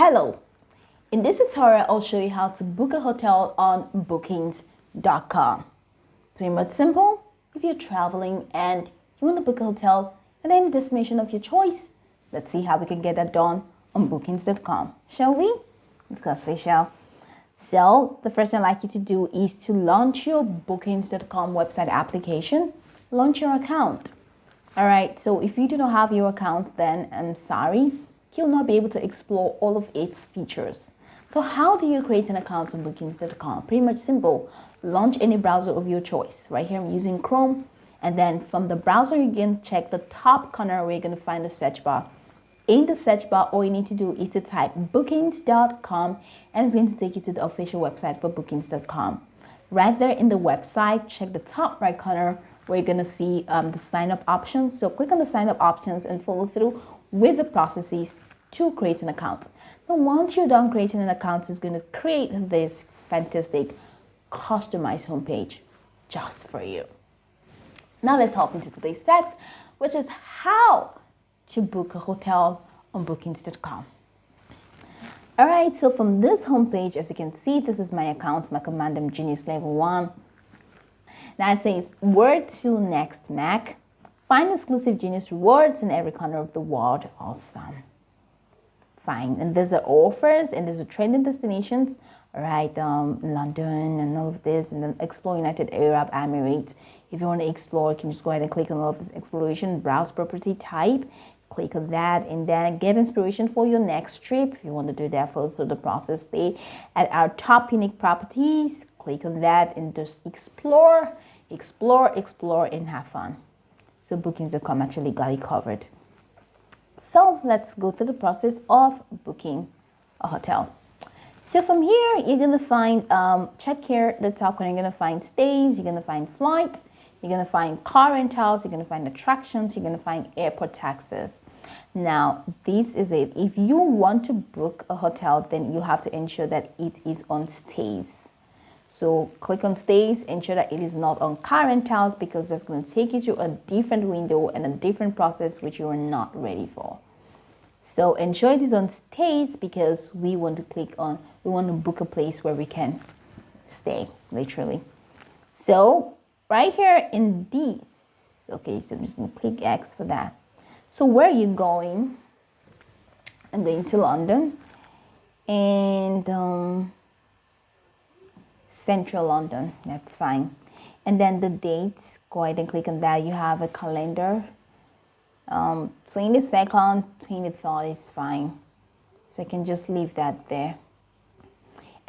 Hello! In this tutorial, I'll show you how to book a hotel on bookings.com. Pretty much simple. If you're traveling and you want to book a hotel at any destination of your choice, let's see how we can get that done on bookings.com. Shall we? Of course we shall. So the first thing I'd like you to do is to launch your bookings.com website application. Launch your account. Alright, so if you do not have your account, then I'm sorry, you'll not be able to explore all of its features. So how do you create an account on bookings.com? Pretty much simple. Launch any browser of your choice. Right here I'm using Chrome, and then from the browser you can check the top corner where you're going to find the search bar. In the search bar, all you need to do is to type bookings.com, and it's going to take you to the official website for bookings.com. Right there in the website, check the top right corner where you're going to see the sign up options. So click on the sign up options and follow through with the processes to create an account. Now once you're done creating an account, it's going to create this fantastic customized homepage just for you. Now let's hop into today's text, which is how to book a hotel on bookings.com. Alright, so from this homepage, as you can see, this is my account, my Commandum Genius Level 1. Now it says, where to next, Mac? Find exclusive Genius rewards in every corner of the world. Awesome. Fine. And there's the offers and there's the trending destinations. All right, London and all of this, and then explore United Arab Emirates. If you want to explore, you can just go ahead and click on all of this exploration, browse property type, click on that, and then get inspiration for your next trip. If you want to do that, follow through the process. Stay at our top unique properties, click on that, and just explore, and have fun. So bookings.com actually got it covered. So let's go through the process of booking a hotel. So from here, you're going to find, check here the top corner, you're going to find stays, you're going to find flights, you're going to find car rentals, you're going to find attractions, you're going to find airport taxes. Now, this is it. If you want to book a hotel, then you have to ensure that it is on stays. So click on stays, ensure that it is not on car rentals, because that's going to take you to a different window and a different process which you are not ready for. So ensure it is on stays, because we want to book a place where we can stay, literally. So right here in these, okay, so I'm just going to click X for that. So where are you going? I'm going to London and Central London, that's fine. And then the dates, go ahead and click on that. You have a calendar. 22nd, 23rd is fine. So I can just leave that there.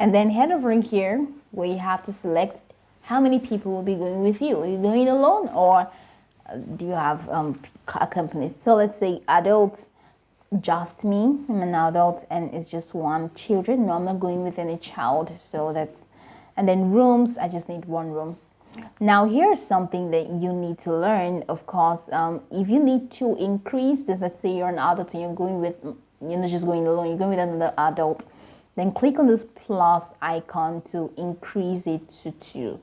And then head over here where you have to select how many people will be going with you. Are you going alone, or do you have accompanied? So let's say adults, just me. I'm an adult and it's just one children. No, I'm not going with any child. So that's, and then rooms, I just need one room. Now here's something that you need to learn. Of course, if you need to increase this, let's say you're an adult and you're going with, you're not just going alone, you're going with another adult, then click on this plus icon to increase it to 2.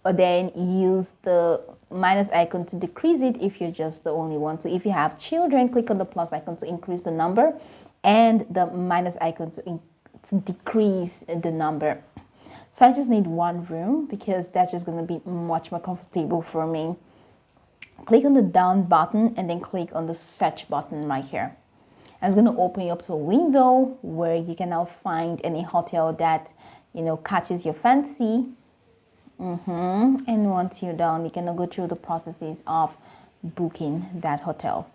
Or then use the minus icon to decrease it if you're just the only one. So if you have children, click on the plus icon to increase the number, and the minus icon to decrease the number. So I just need one room because that's just going to be much more comfortable for me. Click on the down button and then click on the search button right here. And it's going to open you up to a window where you can now find any hotel that, you know, catches your fancy. And once you're done, you can now go through the processes of booking that hotel.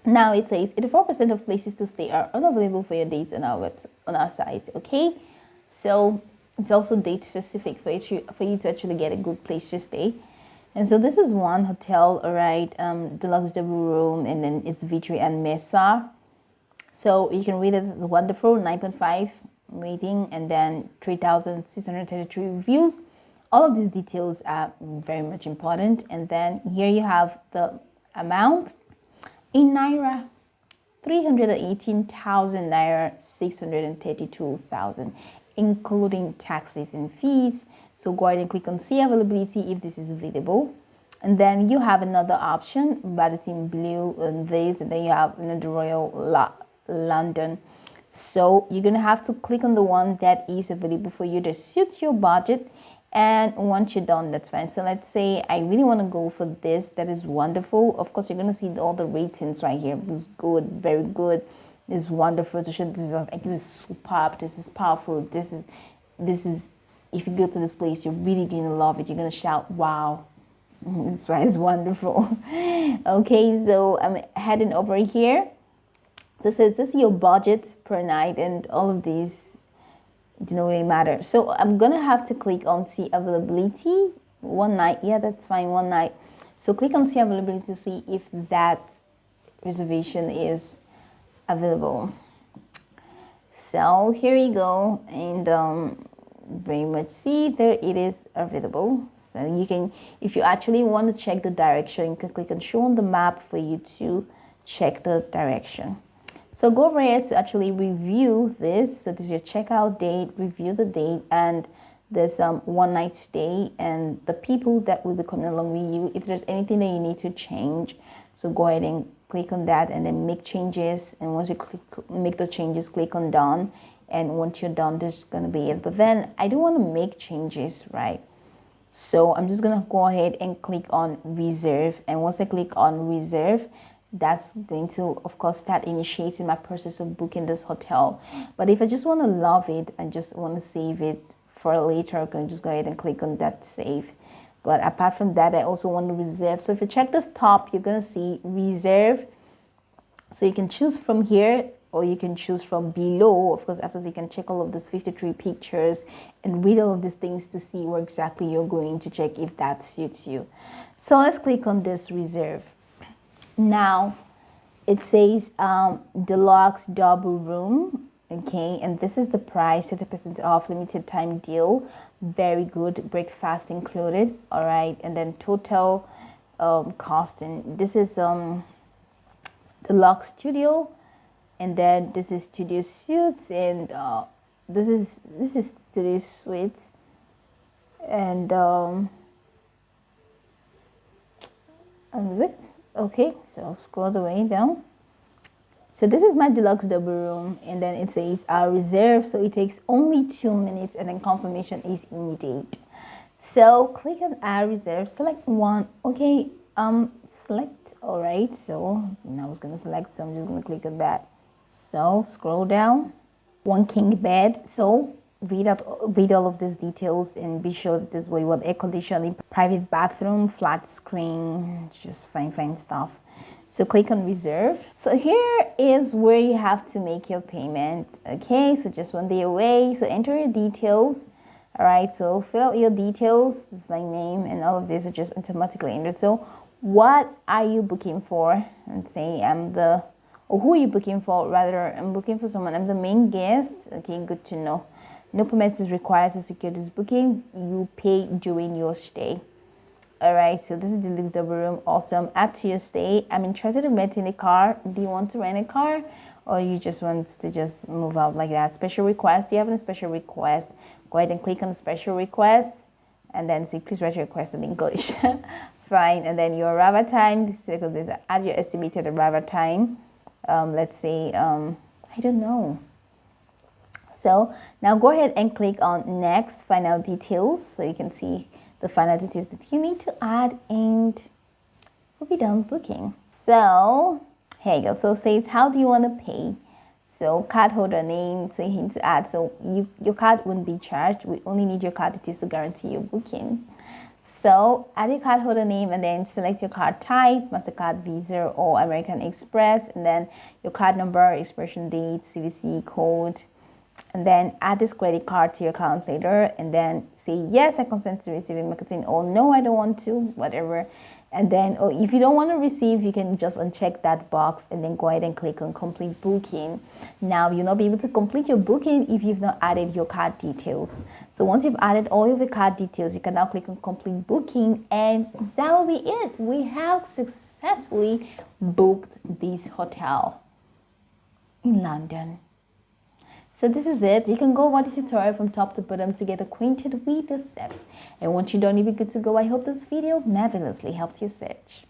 Now it says 84% of places to stay are unavailable for your dates on our website, on our site. Okay, so it's also date specific for you to actually get a good place to stay. And so this is one hotel, all right, deluxe double room, and then it's Vitry and Mesa. So you can read it as wonderful, 9.5 rating, and then 3,633 reviews. All of these details are very much important. And then here you have the amount in Naira, 318,000 Naira, 632,000, including taxes and fees. So go ahead and click on see availability if this is available. And then you have another option, but it's in blue and this, and then you have another Royal London So you're gonna have to click on the one that is available for you that suits your budget. And once you're done, that's fine. So let's say I really want to go for this. That is wonderful. Of course, you're gonna see all the ratings right here. This is good, very good. This is wonderful. This is superb. This is powerful. This is. If you go to this place, you're really gonna love it. You're gonna shout, "Wow!" This one is wonderful. Okay, so I'm heading over here. This is your budget per night, and all of these don't really matter. So I'm gonna have to click on see availability. One night, yeah, that's fine. One night. So click on see availability to see if that reservation is available. So here you go, and very much see there it is available. So you can, if you actually want to check the direction, you can click on show on the map for you to check the direction. So go over here to actually review this. So this is your checkout date, review the date, and there's one night stay and the people that will be coming along with you. If there's anything that you need to change, so go ahead and click on that and then make changes. And once you make the changes, click on done. And once you're done, this is gonna be it. But then I don't want to make changes, right? So I'm just gonna go ahead and click on reserve. And once I click on reserve, that's going to, of course, start initiating my process of booking this hotel. But if I just want to love it and just want to save it for later, I can just go ahead and click on that save. But apart from that, I also want to reserve. So if you check this top, you're going to see reserve. So you can choose from here or you can choose from below. Of course, after you can check all of these 53 pictures and read all of these things to see where exactly you're going to check if that suits you. So let's click on this reserve. Now it says deluxe double room, okay, and this is the price, 30% off, limited time deal, very good, breakfast included. All right, and then total costing, this is deluxe studio, and then this is studio suites, and this is studio suites, and this. Okay, so scroll the way down. So this is my deluxe double room, and then it says reserve, so it takes only 2 minutes, and then confirmation is immediate. So click on reserve, select one. Okay, select. All right, so now I was gonna select, so I'm just gonna click on that. So scroll down, one king bed. So read all of these details and be sure that this way you want air conditioning, private bathroom, flat screen, just fine stuff. So click on reserve. So here is where you have to make your payment. Okay, so just 1 day away. So enter your details. All right, so fill out your details. This is my name, and all of these are just automatically entered. So what are you booking for? Let's say who are you booking for? Rather, I'm booking for someone. I'm the main guest. Okay, good to know. No permits is required to secure this booking. You pay during your stay. All right, so this is the deluxe double room. Awesome. Add to your stay. I'm interested in renting a car. Do you want to rent a car, or you just want to just move out like that? Special request. Do you have any special request? Go ahead and click on special request, and then say please write your request in English. Fine. And then your arrival time. Add your estimated arrival time. Let's say I don't know. So now go ahead and click on next, final details, so you can see the final details that you need to add, and we'll be done booking. So here you go. So it says how do you want to pay? So card holder name, so you need to add. So your card wouldn't be charged. We only need your card details to guarantee your booking. So add your card holder name and then select your card type, MasterCard, Visa, or American Express, and then your card number, expiration date, CVC code. And then add this credit card to your account later, and then say yes, I consent to receiving marketing, or no, I don't want to, whatever. And then if you don't want to receive, you can just uncheck that box and then go ahead and click on complete booking. Now you'll not be able to complete your booking if you've not added your card details. So once you've added all of the card details, you can now click on complete booking, and that will be it. We have successfully booked this hotel in London. So this is it. You can go watch this tutorial from top to bottom to get acquainted with the steps. And once you're done, you'll be good to go. I hope this video marvelously helped you search.